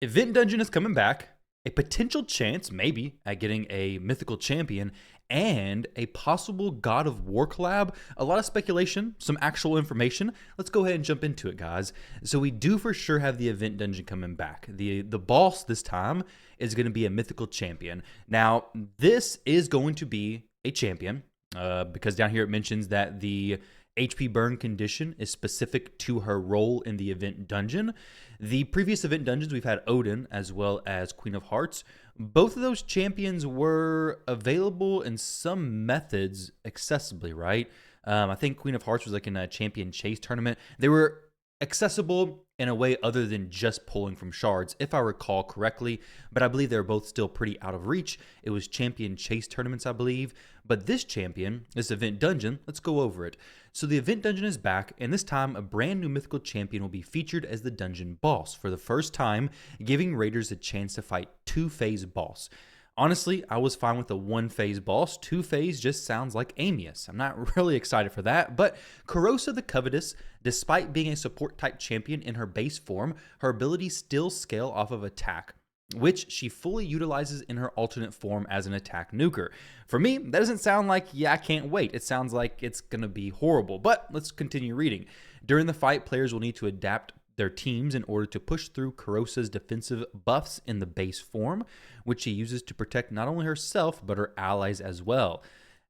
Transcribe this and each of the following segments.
Event Dungeon is coming back, a potential chance, maybe, at getting a mythical champion, and a possible God of War collab. A lot of speculation, some actual information. Let's go ahead and jump into it, guys. So we do for sure have the Event Dungeon coming back. The boss this time is going to be a mythical champion. Now, this is going to be a champion, because down here it mentions that the HP burn condition is specific to her role in the event dungeon. The previous event dungeons, we've had Odin as well as Queen of Hearts. Both of those champions were available in some methods accessibly, right? I think Queen of Hearts was like in a champion chase tournament. They were accessible in a way other than just pulling from shards, if I recall correctly, but I believe they're both still pretty out of reach. It was champion chase tournaments, I believe, but this champion, this event dungeon, let's go over it. So the event dungeon is back, and this time a brand new mythical champion will be featured as the dungeon boss for the first time, giving raiders a chance to fight two-phase boss. Honestly, I was fine with a one-phase boss. Two-phase just sounds like Amius. I'm not really excited for that, but Corrosa the Covetous, despite being a support-type champion in her base form, her abilities still scale off of attack, which she fully utilizes in her alternate form as an attack nuker. For me, that doesn't sound like, yeah, I can't wait. It sounds like it's going to be horrible, but let's continue reading. During the fight, players will need to adapt their teams in order to push through Corrosa's defensive buffs in the base form, which she uses to protect not only herself, but her allies as well.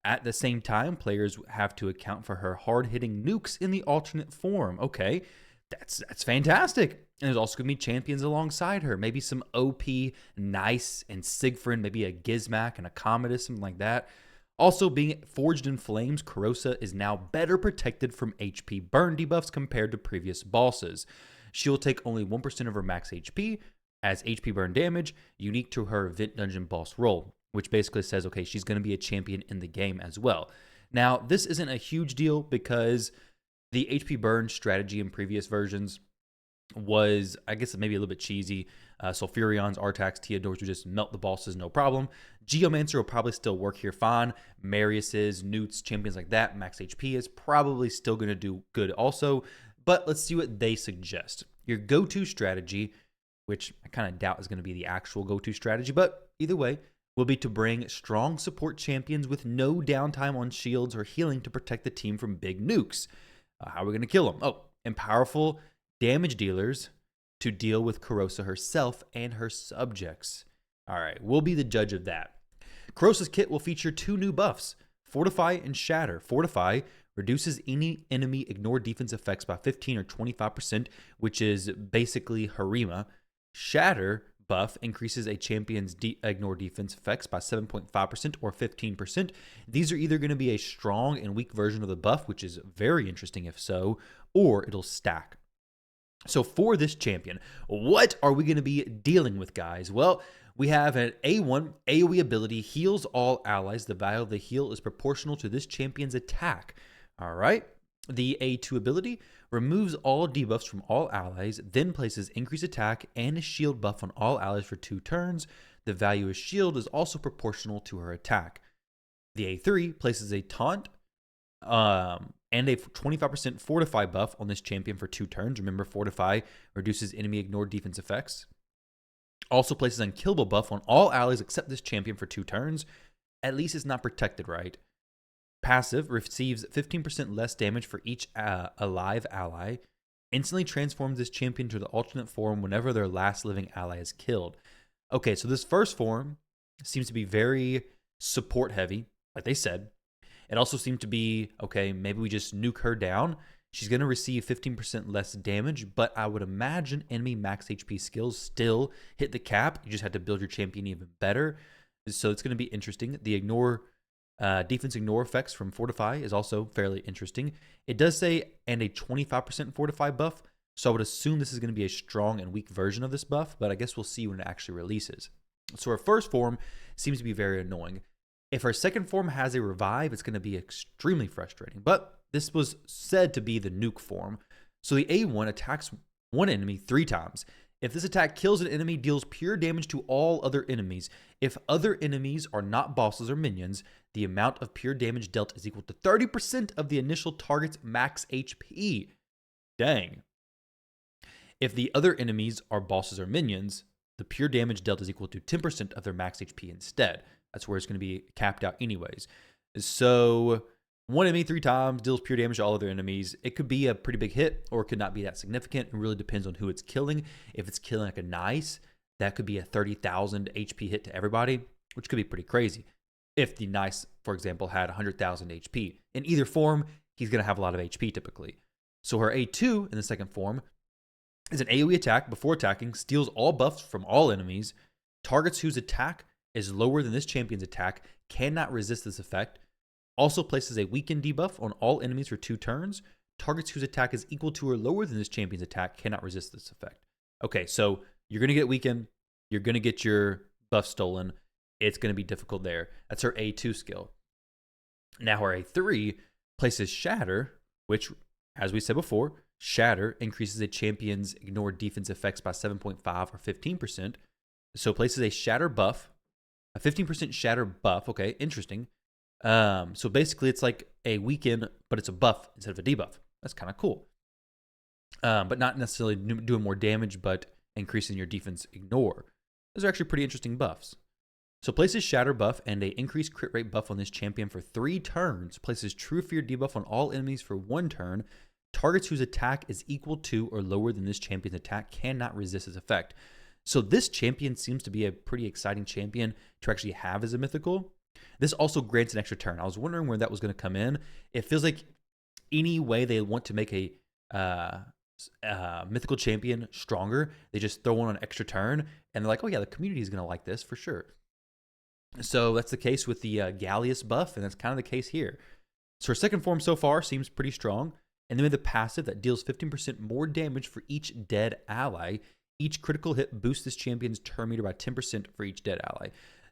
At the same time, players have to account for her hard-hitting nukes in the alternate form. Okay, that's fantastic. And there's also going to be champions alongside her. Maybe some OP, Nice, and Sigfrid, maybe a Gizmak and a Commodus, something like that. Also, being forged in flames, Corrosa is now better protected from HP burn debuffs compared to previous bosses. She will take only 1% of her max HP as HP burn damage, unique to her event dungeon boss role, which basically says, okay, she's going to be a champion in the game as well. Now, this isn't a huge deal because the HP burn strategy in previous versions was, I guess, maybe a little bit cheesy. Sulfurions, Artax, Theodores would just melt the bosses, no problem. Geomancer will probably still work here fine. Marius's, Newt's, champions like that, max HP is probably still going to do good also. But let's see what they suggest. Your go-to strategy, which I kind of doubt is going to be the actual go-to strategy, but either way, will be to bring strong support champions with no downtime on shields or healing to protect the team from big nukes. How are we going to kill them? Oh, and powerful damage dealers to deal with Corrosa herself and her subjects. All right, we'll be the judge of that. Corrosa's kit will feature two new buffs, Fortify and Shatter. Fortify reduces any enemy ignore defense effects by 15 or 25%, which is basically Harima. Shatter buff increases a champion's ignore defense effects by 7.5% or 15%. These are either going to be a strong and weak version of the buff, which is very interesting if so, or it'll stack. So for this champion, what are we going to be dealing with, guys? Well, we have an A1 AoE ability, heals all allies. The value of the heal is proportional to this champion's attack. All right. The A2 ability removes all debuffs from all allies, then places increased attack and a shield buff on all allies for 2 turns. The value of shield is also proportional to her attack. The A3 places a taunt and a 25% Fortify buff on this champion for 2 turns. Remember, Fortify reduces enemy ignored defense effects. Also places unkillable buff on all allies except this champion for 2 turns. At least it's not protected, right? Passive receives 15% less damage for each alive ally. Instantly transforms this champion to the alternate form whenever their last living ally is killed. Okay, so this first form seems to be very support heavy, like they said. It also seemed to be, okay, maybe we just nuke her down. She's going to receive 15% less damage, but I would imagine enemy max HP skills still hit the cap. You just had to build your champion even better. So it's going to be interesting. The defense ignore effects from Fortify is also fairly interesting. It does say, and a 25% Fortify buff, so I would assume this is going to be a strong and weak version of this buff, but I guess we'll see when it actually releases. So her first form seems to be very annoying. If her second form has a revive, it's going to be extremely frustrating, but this was said to be the nuke form. So the A1 attacks one enemy 3 times. If this attack kills an enemy, deals pure damage to all other enemies. If other enemies are not bosses or minions, the amount of pure damage dealt is equal to 30% of the initial target's max HP. Dang. If the other enemies are bosses or minions, the pure damage dealt is equal to 10% of their max HP instead. That's where it's going to be capped out anyways. So one enemy 3 times deals pure damage to all other enemies. It could be a pretty big hit, or it could not be that significant. It really depends on who it's killing. If it's killing like a Nice, that could be a 30,000 HP hit to everybody, which could be pretty crazy. If the Nice, for example, had 100,000 HP. In either form, he's going to have a lot of HP typically. So her A2 in the second form is an AoE attack before attacking, steals all buffs from all enemies. Targets whose attack is lower than this champion's attack cannot resist this effect. Also places a weaken debuff on all enemies for 2 turns. Targets whose attack is equal to or lower than this champion's attack cannot resist this effect. Okay, so you're going to get weakened. You're going to get your buff stolen. It's going to be difficult there. That's her A2 skill. Now her A3 places Shatter, which, as we said before, Shatter increases a champion's ignored defense effects by 7.5 or 15%. So places a Shatter buff, a 15% Shatter buff. Okay, interesting. So basically it's like a weaken, but it's a buff instead of a debuff. That's kind of cool. But not necessarily doing more damage, but increasing your defense ignore. Those are actually pretty interesting buffs. So places Shatter buff and a increased crit rate buff on this champion for 3 turns. Places True Fear debuff on all enemies for 1 turn. Targets whose attack is equal to or lower than this champion's attack cannot resist its effect. So this champion seems to be a pretty exciting champion to actually have as a mythical. This also grants an extra turn. I was wondering where that was going to come in. It feels like any way they want to make a mythical champion stronger, they just throw on an extra turn, and they're like, oh yeah, the community is going to like this for sure. So that's the case with the Gallius buff, and that's kind of the case here. So her second form so far seems pretty strong. And then we have the passive that deals 15% more damage for each dead ally. Each critical hit boosts this champion's turn meter by 10% for each dead ally.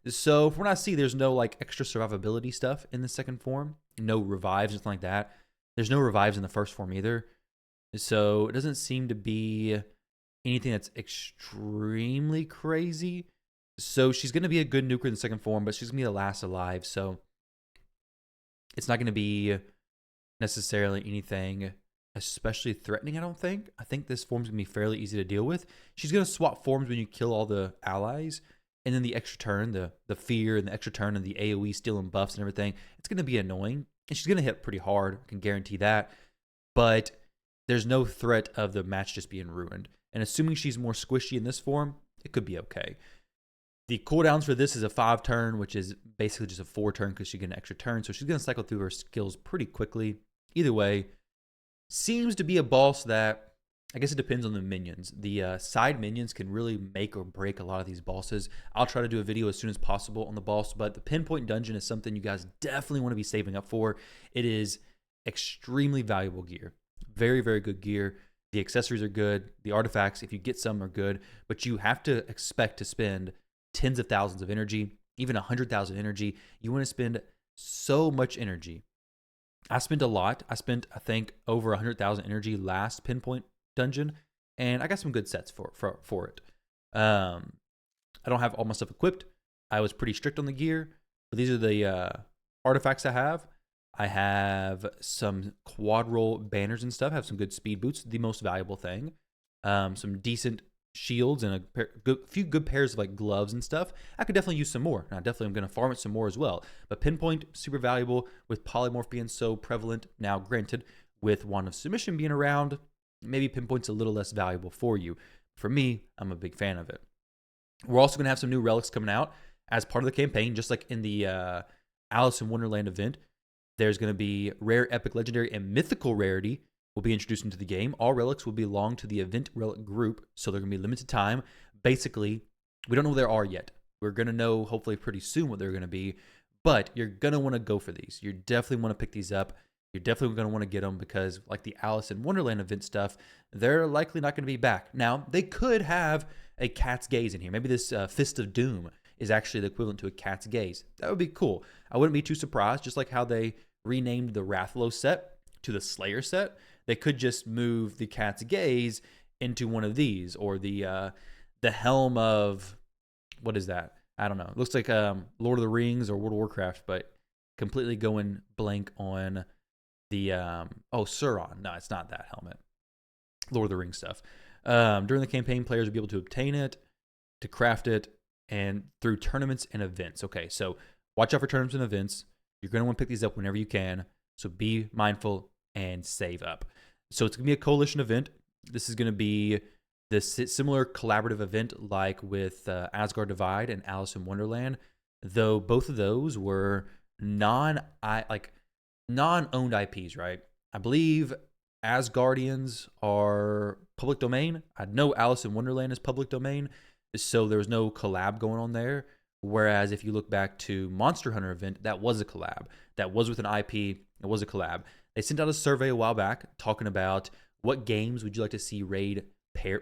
So from what I see, there's no like extra survivability stuff in the second form. No revives, nothing like that. There's no revives in the first form either. So it doesn't seem to be anything that's extremely crazy. So she's going to be a good nuker in the second form, but she's going to be the last alive. So it's not going to be necessarily anything especially threatening, I don't think. I think this form's going to be fairly easy to deal with. She's going to swap forms when you kill all the allies. And then the extra turn, the fear and the extra turn and the AoE stealing buffs and everything, it's going to be annoying. And she's going to hit pretty hard, I can guarantee that. But there's no threat of the match just being ruined. And assuming she's more squishy in this form, it could be okay. The cooldowns for this is a 5 turn, which is basically just a 4 turn because she gets an extra turn. So she's going to cycle through her skills pretty quickly. Either way, seems to be a boss that, I guess it depends on the minions. The side minions can really make or break a lot of these bosses. I'll try to do a video as soon as possible on the boss, but the Pinpoint dungeon is something you guys definitely want to be saving up for. It is extremely valuable gear. Very, very good gear. The accessories are good. The artifacts, if you get some, are good, but you have to expect to spend tens of thousands of energy, even 100,000 energy. You want to spend so much energy. I spent a lot. I spent, I think, over 100,000 energy last Pinpoint dungeon, and I got some good sets for it. I don't have all my stuff equipped. I was pretty strict on the gear, but these are the artifacts I have. I have some quad roll banners and stuff. I have some good speed boots, the most valuable thing. Some decent shields and a few good pairs of like gloves and stuff. I could definitely use some more. And I definitely am going to farm it some more as well. But Pinpoint, super valuable with polymorph being so prevalent. Now, granted, with Wand of Submission being around, maybe Pinpoint's a little less valuable for you. For me, I'm a big fan of it. We're also going to have some new relics coming out as part of the campaign, just like in the Alice in Wonderland event. There's going to be rare, epic, legendary, and mythical rarity will be introduced into the game. All relics will belong to the event relic group, so they're going to be limited time. Basically, we don't know what there are yet. We're going to know hopefully pretty soon what they're going to be, but you're going to want to go for these. You definitely want to pick these up. You're definitely going to want to get them because like the Alice in Wonderland event stuff, they're likely not going to be back. Now, they could have a cat's gaze in here. Maybe this Fist of Doom is actually the equivalent to a cat's gaze. That would be cool. I wouldn't be too surprised, just like how they renamed the Rathlow set to the Slayer set. They could just move the cat's gaze into one of these, or the helm of, what is that? I don't know. It looks like Lord of the Rings or World of Warcraft, but completely going blank on the Sauron. No, it's not that helmet. Lord of the Rings stuff. During the campaign, players will be able to obtain it. to craft it, and through tournaments and events. Okay, so watch out for tournaments and events. You're going to want to pick these up whenever you can. So be mindful and save up. So it's going to be a coalition event. This is going to be this similar collaborative event like with Asgard Divide and Alice in Wonderland, though both of those were non-owned IPs, right? I believe Asgardians are public domain. I know Alice in Wonderland is public domain, so there was no collab going on there. Whereas if you look back to Monster Hunter event, that was a collab. That was with an IP. It was a collab. They sent out a survey a while back talking about what games would you like to see Raid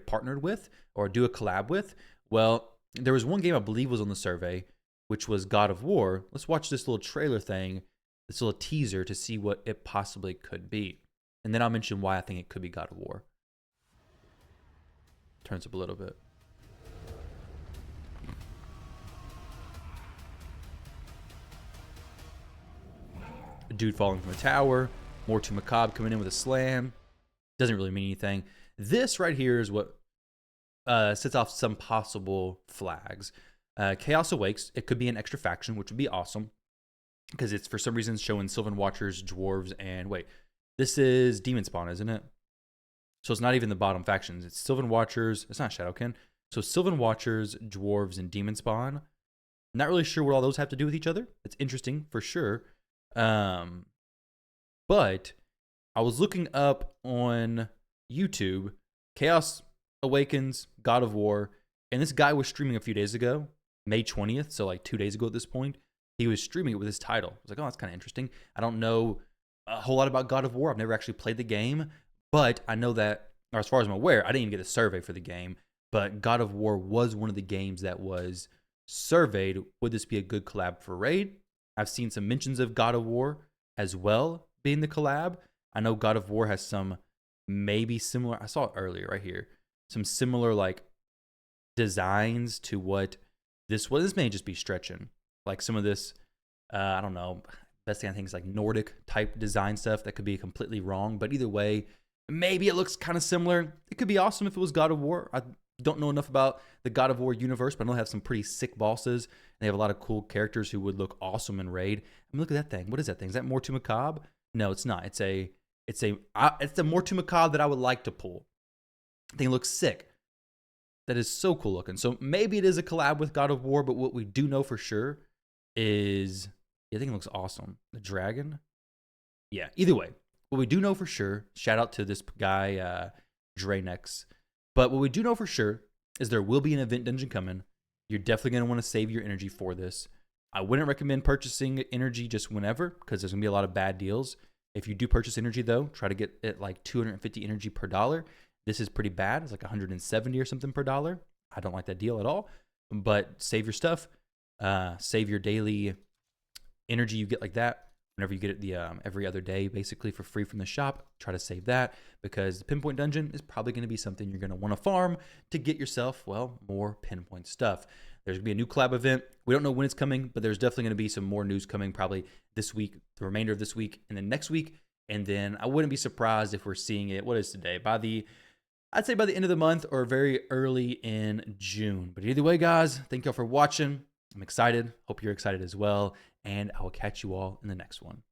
partnered with or do a collab with. Well, there was one game I believe was on the survey, which was God of War. Let's watch this little trailer thing, this little teaser to see what it possibly could be. And then I'll mention why I think it could be God of War. Turns up a little bit. A dude falling from a tower. More to Macabre coming in with a slam. Doesn't really mean anything. This right here is what sets off some possible flags. Chaos Awakes. It could be an extra faction, which would be awesome. Because it's for some reason showing Sylvan Watchers, Dwarves, and wait. This is Demon Spawn, isn't it? So it's not even the bottom factions. It's Sylvan Watchers. It's not Shadowkin. So Sylvan Watchers, Dwarves, and Demon Spawn. Not really sure what all those have to do with each other. It's interesting for sure. But I was looking up on YouTube, Chaos Awakens, God of War, and this guy was streaming a few days ago, May 20th, so like 2 days ago at this point. He was streaming it with his title. I was like, oh, that's kind of interesting. I don't know a whole lot about God of War. I've never actually played the game, but I know that, or as far as I'm aware, I didn't even get a survey for the game, but God of War was one of the games that was surveyed. Would this be a good collab for Raid? I've seen some mentions of God of War as well being the collab. I know God of War has some maybe similar, I saw it earlier right here, some similar like designs to what this was. This may just be stretching. Like some of this, I don't know, best thing I think is like Nordic type design stuff that could be completely wrong. But either way, maybe it looks kind of similar. It could be awesome if it was God of War. I don't know enough about the God of War universe, but I know they have some pretty sick bosses. And they have a lot of cool characters who would look awesome in Raid. I mean, look at that thing. What is that thing? Is that more to Macabre? No, it's not. It's the more to Macabre that I would like to pull. I think it looks sick. That is so cool looking. So maybe it is a collab with God of War, but what we do know for sure is, I think it looks awesome. The dragon? Yeah, either way, what we do know for sure, shout out to this guy, Dranex, but what we do know for sure is there will be an event dungeon coming. You're definitely going to want to save your energy for this. I wouldn't recommend purchasing energy just whenever, because there's going to be a lot of bad deals. If you do purchase energy, though, try to get it like 250 energy per dollar. This is pretty bad. It's like 170 or something per dollar. I don't like that deal at all. But save your stuff. Save your daily energy you get like that. Whenever you get it the every other day, basically for free from the shop, try to save that, because the Pinpoint dungeon is probably going to be something you're going to want to farm to get yourself, well, more Pinpoint stuff. There's going to be a new collab event. We don't know when it's coming, but there's definitely going to be some more news coming probably this week, the remainder of this week, and then next week. And then I wouldn't be surprised if we're seeing it, what is today? I'd say by the end of the month or very early in June. But either way, guys, thank y'all for watching. I'm excited. Hope you're excited as well. And I will catch you all in the next one.